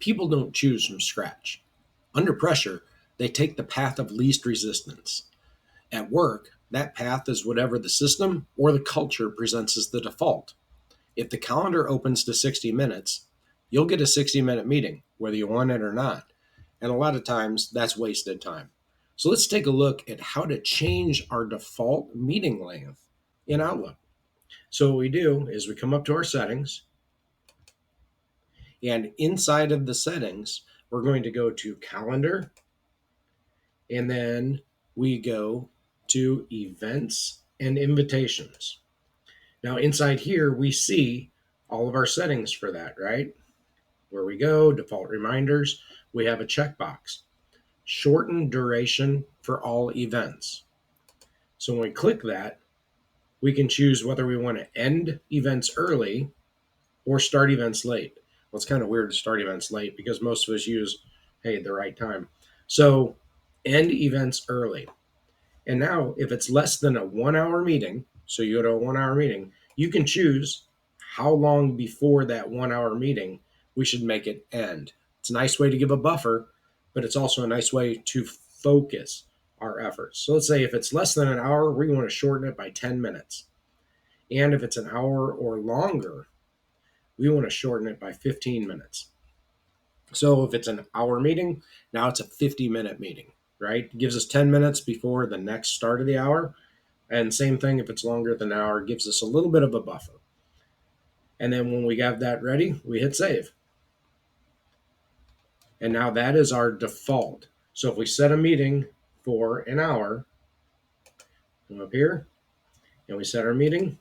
People don't choose from scratch. Under pressure, they take the path of least resistance. At work, that path is whatever the system or the culture presents as the default. If the calendar opens to 60 minutes, you'll get a 60-minute meeting, whether you want it or not. And a lot of times, that's wasted time. So let's take a look at how to change our default meeting length in Outlook. So what we do is we come up to our settings, and inside of the settings, we're going to go to calendar, and then we go to events and invitations. Now inside here, we see all of our settings for that, right? Where we go, default reminders, we have a checkbox. Shorten duration for all events. So when we click that, we can choose whether we want to end events early or start events late. Well, it's kind of weird to start events late because most of us use, hey, the right time. So end events early. And now if it's less than a 1 hour meeting, so you go to a 1 hour meeting, you can choose how long before that 1 hour meeting we should make it end. It's a nice way to give a buffer, but it's also a nice way to focus our efforts. So let's say if it's less than an hour, we want to shorten it by 10 minutes. And if it's an hour or longer, we want to shorten it by 15 minutes. So if it's an hour meeting, now it's a 50-minute meeting, right? It gives us 10 minutes before the next start of the hour. And same thing, if it's longer than an hour, it gives us a little bit of a buffer. And then when we have that ready, we hit save. And now that is our default. So if we set a meeting for an hour, come up here and we set our meeting,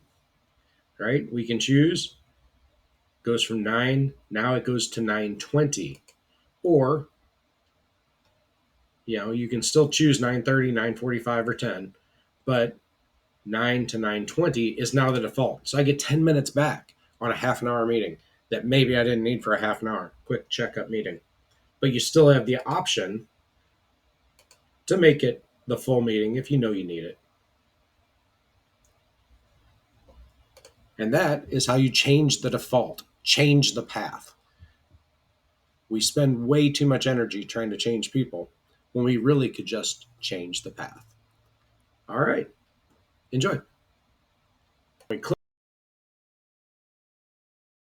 right? We can choose, goes from 9, now it goes to 9:20. Or, you can still choose 9:30, 9:45, or 10, but 9 to 9:20 is now the default. So I get 10 minutes back on a half an hour meeting that maybe I didn't need for a half an hour, quick checkup meeting. But you still have the option to make it the full meeting if you know you need it. And that is how you change the default, change the path. We spend way too much energy trying to change people when we really could just change the path. All right, enjoy. We click